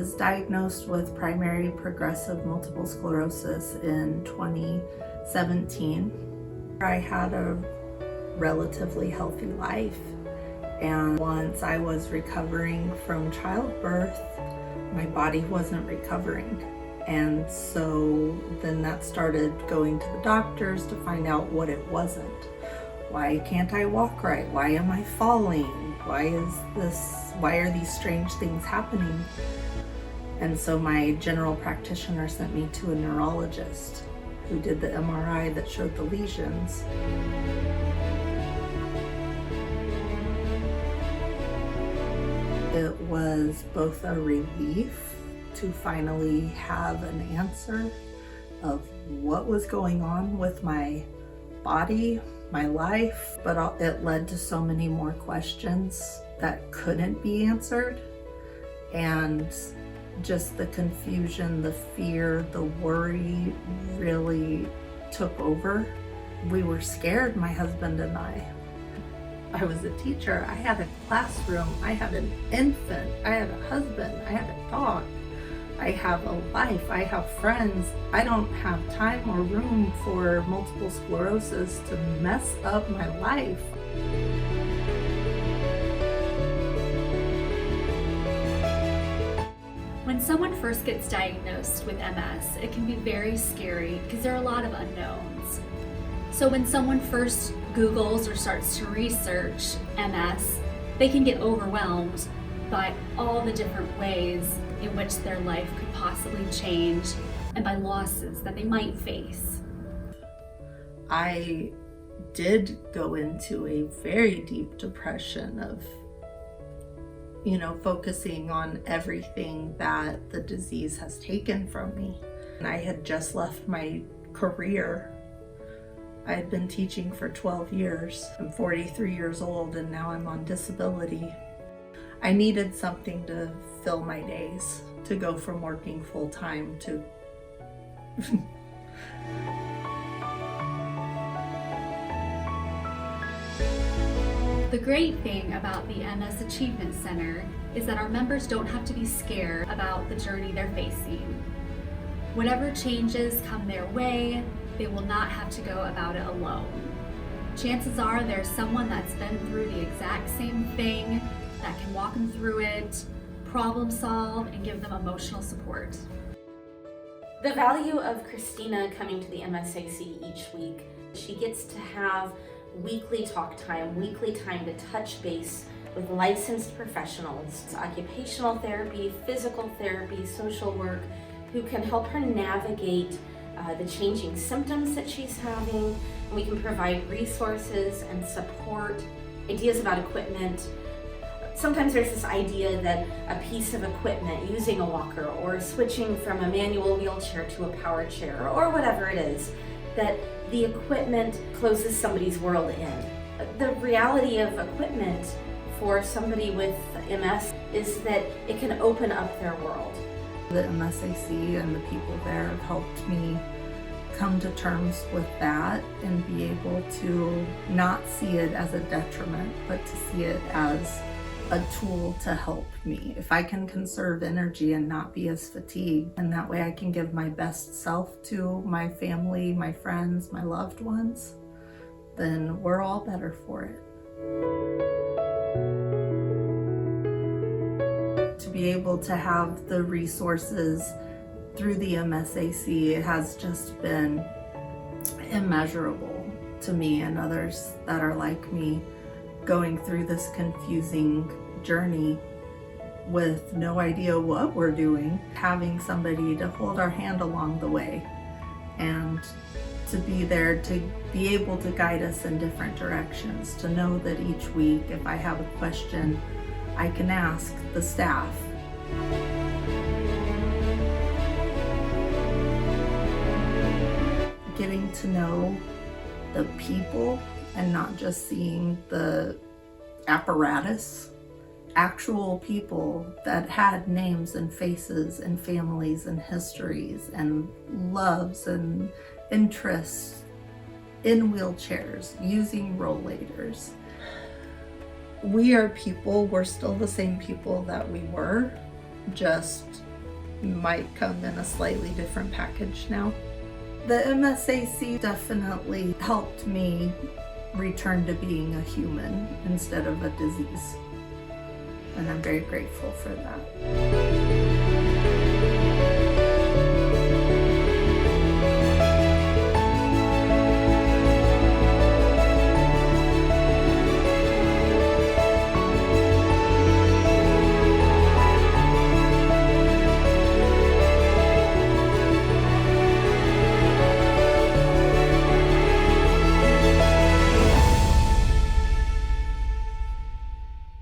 was diagnosed with primary progressive multiple sclerosis in 2017. I had a relatively healthy life, and once I was recovering from childbirth, my body wasn't recovering. And so then that started going to the doctors to find out what it wasn't. Why can't I walk right? Why am I falling? Why are these strange things happening? And so my general practitioner sent me to a neurologist who did the MRI that showed the lesions. It was both a relief to finally have an answer of what was going on with my body, my life, but it led to so many more questions that couldn't be answered. And just the confusion, the fear, the worry really took over. We were scared, my husband and I. I was a teacher, I had a classroom, I had an infant, I had a husband, I had a dog. I have a life, I have friends. I don't have time or room for multiple sclerosis to mess up my life. When someone first gets diagnosed with MS, it can be very scary because there are a lot of unknowns. So when someone first Googles or starts to research MS, they can get overwhelmed by all the different ways in which their life could possibly change and by losses that they might face. I did go into a very deep depression of, focusing on everything that the disease has taken from me. And I had just left my career. I had been teaching for 12 years. I'm 43 years old and now I'm on disability. I needed something to fill my days, to go from working full-time to The great thing about the MS Achievement Center is that our members don't have to be scared about the journey they're facing. Whatever changes come their way, they will not have to go about it alone. Chances are there's someone that's been through the exact same thing that can walk them through it, problem solve, and give them emotional support. The value of Christina coming to the MSAC each week, she gets to have weekly talk time, weekly time to touch base with licensed professionals, occupational therapy, physical therapy, social work, who can help her navigate the changing symptoms that she's having. And we can provide resources and support, ideas about equipment. Sometimes there's this idea that a piece of equipment, using a walker or switching from a manual wheelchair to a power chair or whatever it is, that the equipment closes somebody's world in. The reality of equipment for somebody with MS is that it can open up their world. The MSAC and the people there have helped me come to terms with that and be able to not see it as a detriment, but to see it as a tool to help me. If I can conserve energy and not be as fatigued, and that way I can give my best self to my family, my friends, my loved ones, then we're all better for it. To be able to have the resources through the MSAC, it has just been immeasurable to me and others that are like me, going through this confusing journey with no idea what we're doing, having somebody to hold our hand along the way and to be there to be able to guide us in different directions, to know that each week if I have a question, I can ask the staff. Getting to know the people and not just seeing the apparatus, actual people that had names and faces and families and histories and loves and interests in wheelchairs, using rollators. We are people, we're still the same people that we were, just might come in a slightly different package now. The MSAC definitely helped me return to being a human instead of a disease, and I'm very grateful for that.